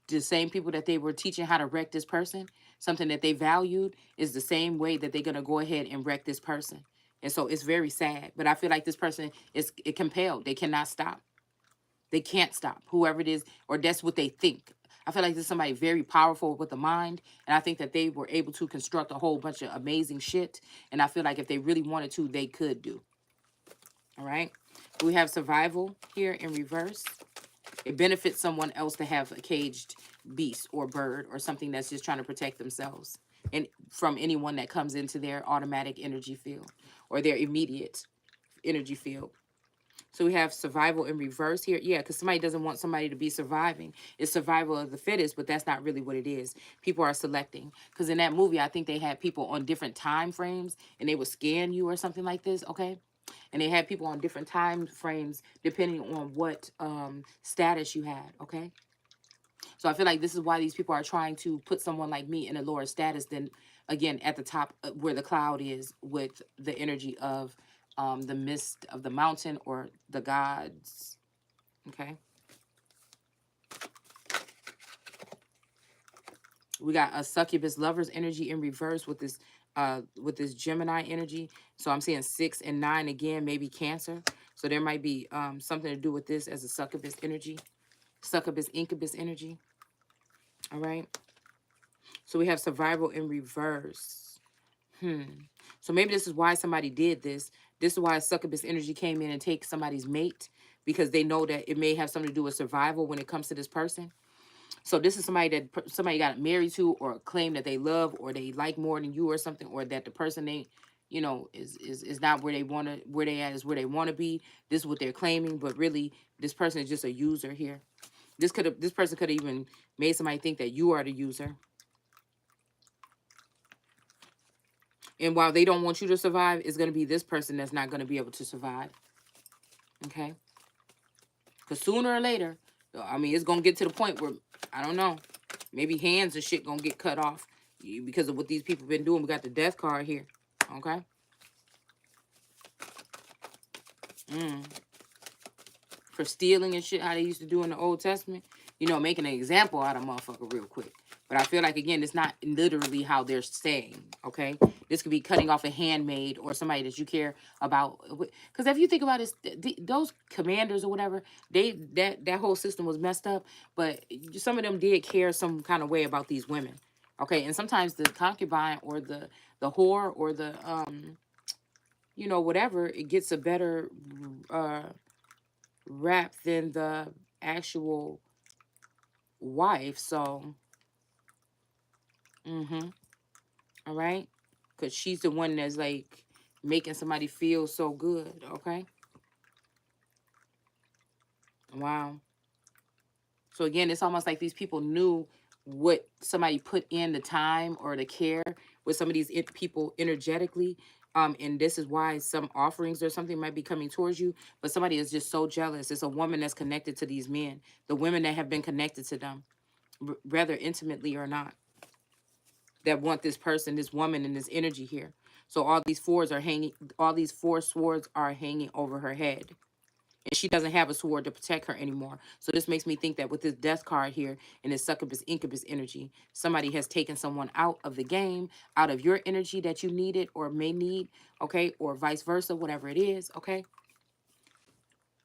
S1: the same people that they were teaching how to wreck this person, something that they valued, is the same way that they're going to go ahead and wreck this person. And so it's very sad. But I feel like this person is compelled. They cannot stop. They can't stop, whoever it is, or that's what they think. I feel like this is somebody very powerful with the mind, and I think that they were able to construct a whole bunch of amazing shit, and I feel like if they really wanted to, they could do. All right? We have survival here in reverse. It benefits someone else to have a caged beast or bird or something that's just trying to protect themselves and from anyone that comes into their automatic energy field or their immediate energy field. So we have survival in reverse here. Yeah, because somebody doesn't want somebody to be surviving. It's survival of the fittest, but that's not really what it is. People are selecting. Because in that movie, I think they had people on different time frames and they would scan you or something like this, okay? And they had people on different time frames depending on what status you had, okay? So I feel like this is why these people are trying to put someone like me in a lower status than, again, at the top where the cloud is with the energy of the mist of the mountain or the gods. Okay. We got a succubus lover's energy in reverse with this Gemini energy. So I'm seeing 6 and 9 again, maybe Cancer. So there might be something to do with this as a succubus energy, succubus incubus energy. All right. So we have survival in reverse. So maybe this is why somebody did this. This is why succubus energy came in and take somebody's mate, because they know that it may have something to do with survival when it comes to this person. So this is somebody that somebody got married to, or claim that they love, or they like more than you or something, or that the person they, is not where they want to, where they at is where they want to be. This is what they're claiming, but really this person is just a user here. This person could have even made somebody think that you are the user. And while they don't want you to survive, it's going to be this person that's not going to be able to survive. Okay? Because sooner or later, I mean, it's going to get to the point where, I don't know, maybe hands and shit going to get cut off because of what these people been doing. We got the death card here. Okay? For stealing and shit, how they used to do in the Old Testament. Making an example out of motherfucker real quick. But I feel like, again, it's not literally how they're saying, okay? This could be cutting off a handmaid or somebody that you care about. Because if you think about it, those commanders or whatever, that whole system was messed up. But some of them did care some kind of way about these women, okay? And sometimes the concubine or the whore or the, whatever, it gets a better rap than the actual wife. So, all right, because she's the one that's like making somebody feel so good. Okay, wow. So again, it's almost like these people knew what somebody put in the time or the care with some of these people energetically. And this is why some offerings or something might be coming towards you, but somebody is just so jealous. It's a woman that's connected to these men, the women that have been connected to them, rather intimately or not, that want this person, this woman, and this energy here. So all these four swords are hanging over her head. And she doesn't have a sword to protect her anymore. So this makes me think that with this death card here and this succubus incubus energy, somebody has taken someone out of the game, out of your energy that you needed or may need, okay, or vice versa, whatever it is, okay.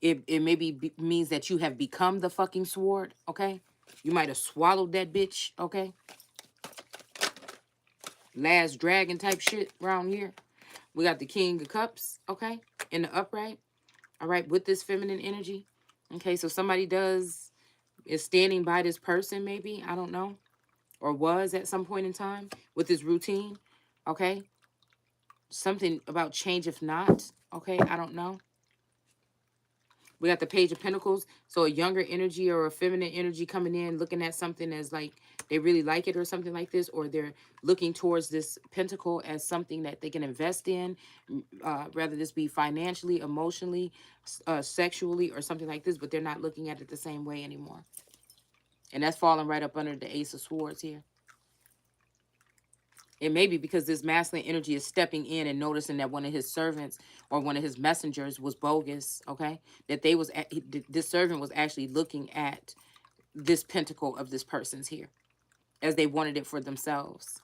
S1: It maybe means that you have become the fucking sword, okay. You might have swallowed that bitch, okay. Last dragon type shit around here. We got the King of Cups, okay, in the upright, all right, with this feminine energy. Okay, so somebody is standing by this person, maybe, I don't know, or was at some point in time with this routine, okay? Something about change if not, okay, I don't know. We got the Page of Pentacles, so a younger energy or a feminine energy coming in, looking at something as like they really like it or something like this, or they're looking towards this pentacle as something that they can invest in, rather this be financially, emotionally, sexually, or something like this, but they're not looking at it the same way anymore. And that's falling right up under the Ace of Swords here. It may be because this masculine energy is stepping in and noticing that one of his servants or one of his messengers was bogus, okay? That this servant was actually looking at this pentacle of this person's here as they wanted it for themselves.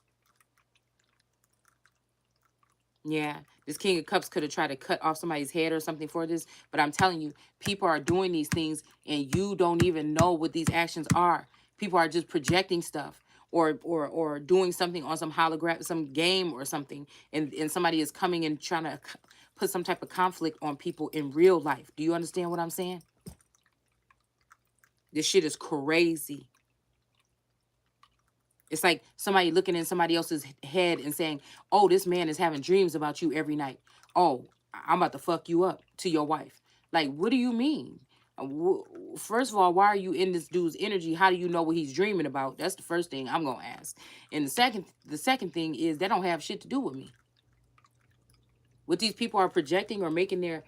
S1: Yeah, this King of Cups could have tried to cut off somebody's head or something for this, but I'm telling you, people are doing these things and you don't even know what these actions are. People are just projecting stuff or doing something on some hologram, some game or something, and somebody is coming and trying to put some type of conflict on people in real life. Do you understand what I'm saying? This shit is crazy. It's like somebody looking in somebody else's head and saying, oh, this man is having dreams about you every night. Oh, I'm about to fuck you up to your wife. Like, what do you mean? First of all, why are you in this dude's energy? How do you know what he's dreaming about? That's the first thing I'm going to ask. And the second thing is that don't have shit to do with me. What these people are projecting or making their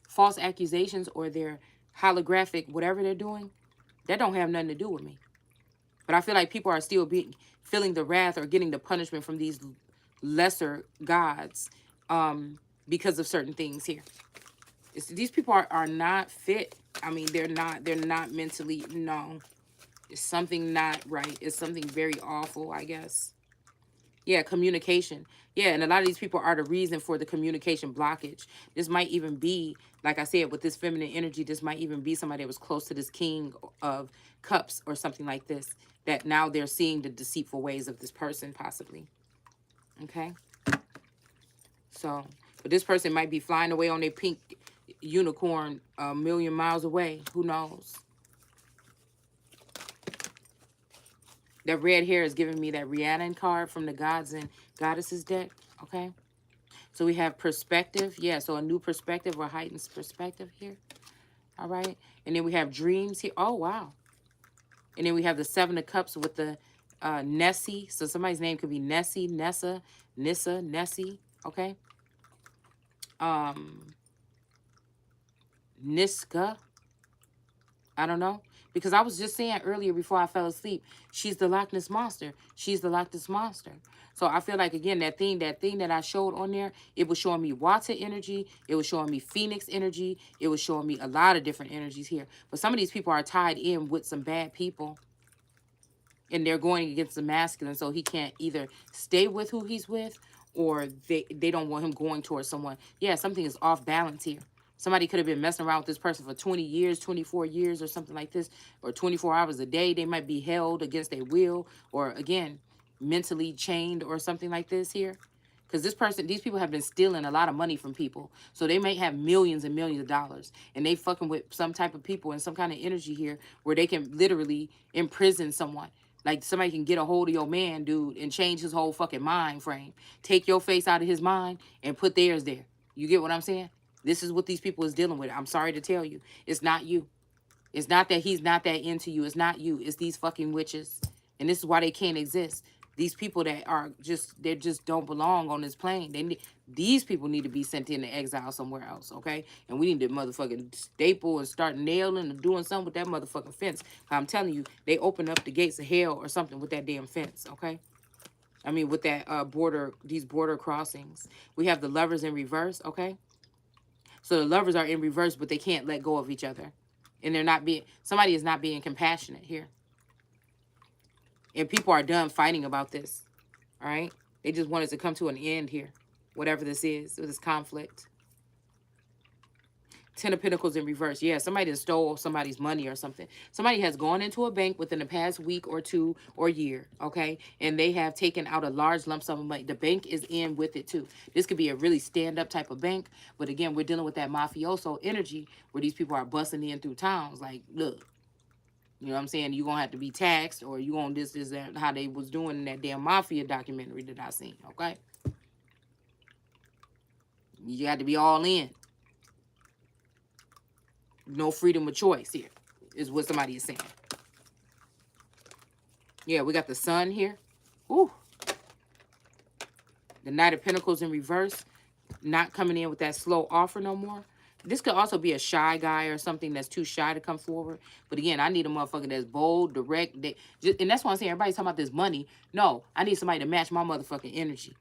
S1: false accusations or their holographic, whatever they're doing, that don't have nothing to do with me. But I feel like people are still feeling the wrath or getting the punishment from these lesser gods because of certain things here. These people are not fit. I mean, they're not mentally, no. It's something not right. It's something very awful, I guess. Yeah, communication. Yeah, and a lot of these people are the reason for the communication blockage. This might even be, like I said, with this feminine energy, this might even be somebody that was close to this King of Cups or something like this, that now they're seeing the deceitful ways of this person, possibly. Okay? So, but this person might be flying away on their pink unicorn a million miles away. Who knows? That red hair is giving me that Rhiannon card from the Gods and Goddesses deck. Okay. So we have perspective. Yeah, so a new perspective or heightened perspective here. All right. And then we have dreams here. Oh, wow. And then we have the Seven of Cups with the Nessie. So somebody's name could be Nessie, Nessa, Nissa, Nessie. Okay. Niska. I don't know. Because I was just saying earlier before I fell asleep, she's the Loch Ness Monster. She's the Loch Ness Monster. So I feel like, again, that thing that I showed on there, it was showing me Wata energy. It was showing me Phoenix energy. It was showing me a lot of different energies here. But some of these people are tied in with some bad people. And they're going against the masculine. So he can't either stay with who he's with, or they don't want him going towards someone. Yeah, something is off balance here. Somebody could have been messing around with this person for 20 years, 24 years, or something like this, or 24 hours a day. They might be held against their will, or again, mentally chained or something like this here. Because these people have been stealing a lot of money from people. So they may have millions and millions of dollars. And they fucking with some type of people and some kind of energy here where they can literally imprison someone. Like somebody can get a hold of your man, dude, and change his whole fucking mind frame. Take your face out of his mind and put theirs there. You get what I'm saying? This is what these people is dealing with. I'm sorry to tell you. It's not you. It's not that he's not that into you. It's not you. It's these fucking witches. And this is why they can't exist. These people that are just, they just don't belong on this plane. These people need to be sent into exile somewhere else, okay? And we need to motherfucking staple and start nailing and doing something with that motherfucking fence. I'm telling you, they open up the gates of hell or something with that damn fence, okay? I mean, with that these border crossings. We have the lovers in reverse, okay? So the lovers are in reverse, but they can't let go of each other. And somebody is not being compassionate here. And people are done fighting about this. All right? They just want it to come to an end here. Whatever this is, this conflict. Ten of Pentacles in reverse. Yeah, somebody stole somebody's money or something. Somebody has gone into a bank within the past week or two or year, okay? And they have taken out a large lump sum of money. The bank is in with it too. This could be a really stand-up type of bank. But again, we're dealing with that mafioso energy where these people are busting in through towns. Like, look, you know what I'm saying? You're going to have to be taxed, or you going to this, that, how they was doing in that damn mafia documentary that I seen, okay? You got to be all in. No freedom of choice here, is what somebody is saying. Yeah, we got the sun here. Ooh. The Knight of Pentacles in reverse. Not coming in with that slow offer no more. This could also be a shy guy or something that's too shy to come forward. But again, I need a motherfucker that's bold, direct. And that's why I'm saying everybody's talking about this money. No, I need somebody to match my motherfucking energy.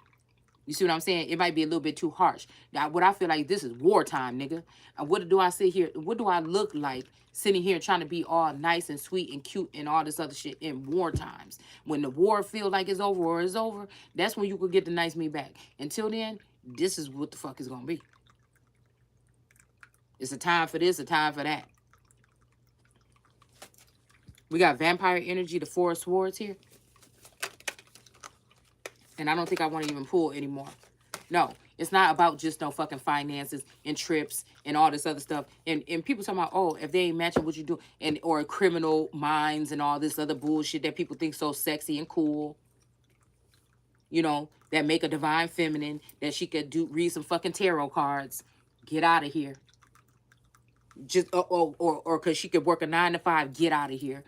S1: You see what I'm saying? It might be a little bit too harsh. Now, what I feel like, this is wartime, nigga. And what do I sit here? What do I look like sitting here trying to be all nice and sweet and cute and all this other shit in war times? When the war feels like it's over or is over, that's when you could get the nice me back. Until then, this is what the fuck is going to be. It's a time for this, a time for that. We got vampire energy, the Four of Swords here. And I don't think I want to even pull anymore. No, it's not about just no fucking finances and trips and all this other stuff. And people talking about, oh, if they ain't matching what you do, or criminal minds and all this other bullshit that people think so sexy and cool. You know, that make a divine feminine, that she could read some fucking tarot cards. Get out of here. Just or because she could work a 9 to 5. Get out of here.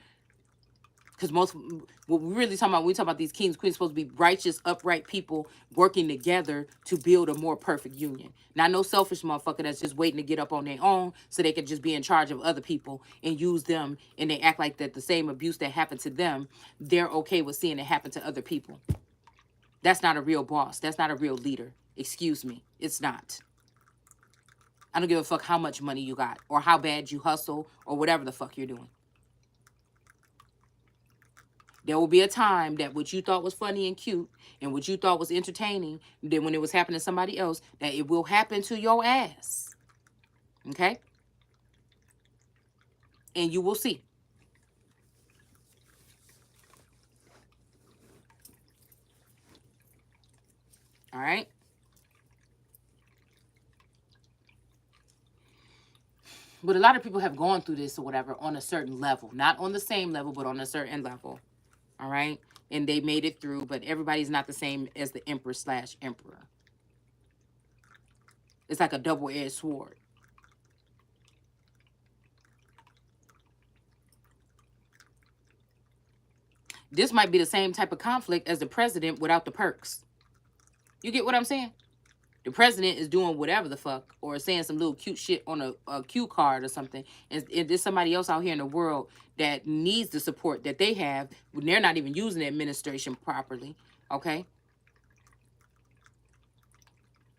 S1: Because what we really talking about, when we talk about these kings, queens, supposed to be righteous, upright people working together to build a more perfect union. Not no selfish motherfucker that's just waiting to get up on their own so they can just be in charge of other people and use them, and they act like that the same abuse that happened to them, they're okay with seeing it happen to other people. That's not a real boss. That's not a real leader. Excuse me. It's not. I don't give a fuck how much money you got or how bad you hustle or whatever the fuck you're doing. There will be a time that what you thought was funny and cute and what you thought was entertaining, then when it was happening to somebody else, that it will happen to your ass. Okay? And you will see. All right? But a lot of people have gone through this or whatever on a certain level, not on the same level, but on a certain level. All right. And they made it through, but everybody's not the same as the emperor slash emperor. It's like a double-edged sword. This might be the same type of conflict as the president without the perks. You get what I'm saying? The president is doing whatever the fuck or saying some little cute shit on a cue card or something. And there's somebody else out here in the world that needs the support that they have when they're not even using the administration properly. Okay.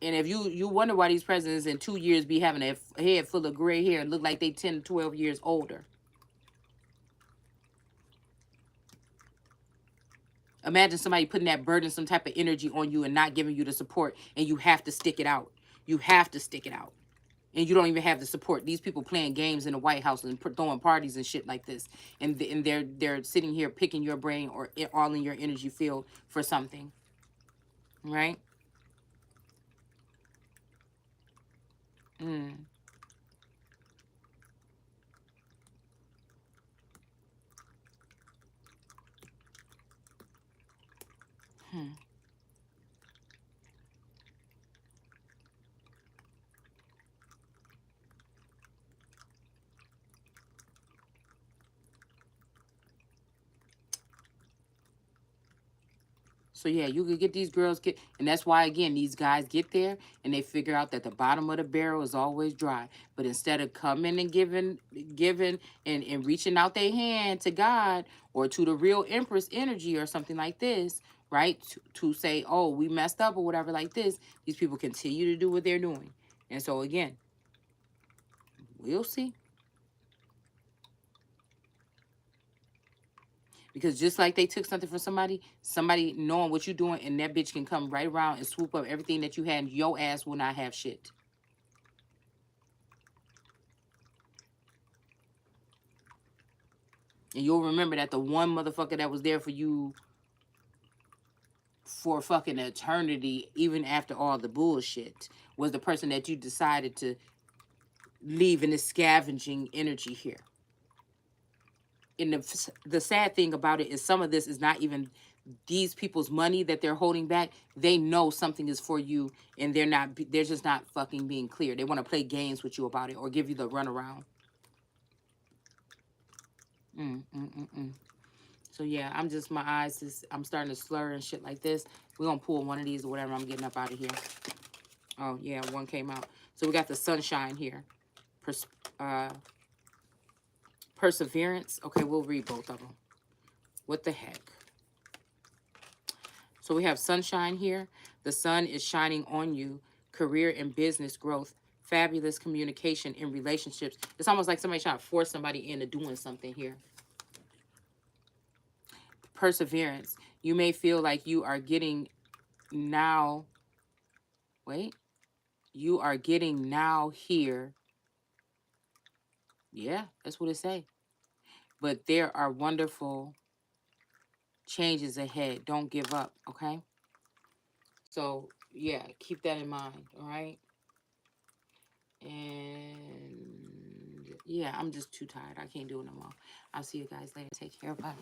S1: And if you wonder why these presidents in 2 years be having a head full of gray hair and look like they 10 to 12 years older. Imagine somebody putting that burdensome type of energy on you and not giving you the support, and you have to stick it out. You have to stick it out. And you don't even have the support. These people playing games in the White House and throwing parties and shit like this. And they're sitting here picking your brain or all in your energy field for something. Right? Mm. Hmm. So yeah, you could get these girls get, and that's why again these guys get there and they figure out that the bottom of the barrel is always dry. But instead of coming and giving and reaching out their hand to God or to the real Empress energy or something like this, right? To say, oh, we messed up or whatever like this, these people continue to do what they're doing. And so again, we'll see. Because just like they took something from somebody knowing what you're doing, and that bitch can come right around and swoop up everything that you had, and your ass will not have shit. And you'll remember that the one motherfucker that was there for you for fucking eternity, even after all the bullshit, was the person that you decided to leave in this scavenging energy here. And the sad thing about it is some of this is not even these people's money that they're holding back. They know something is for you, and they're just not fucking being clear. They want to play games with you about it or give you the runaround. So yeah, my eyes I'm starting to slur and shit like this. We're gonna pull one of these or whatever. I'm getting up out of here. Oh yeah, one came out. So we got the sunshine here. Pers Perseverance. Okay, we'll read both of them. What the heck? So we have sunshine here. The sun is shining on you. Career and business growth. Fabulous communication in relationships. It's almost like somebody trying to force somebody into doing something here. Perseverance. You may feel like you are getting now. Wait. You are getting now here. Yeah, that's what it say. But there are wonderful changes ahead. Don't give up, okay? So, yeah, keep that in mind, all right? And yeah, I'm just too tired. I can't do it no more. I'll see you guys later. Take care. Bye.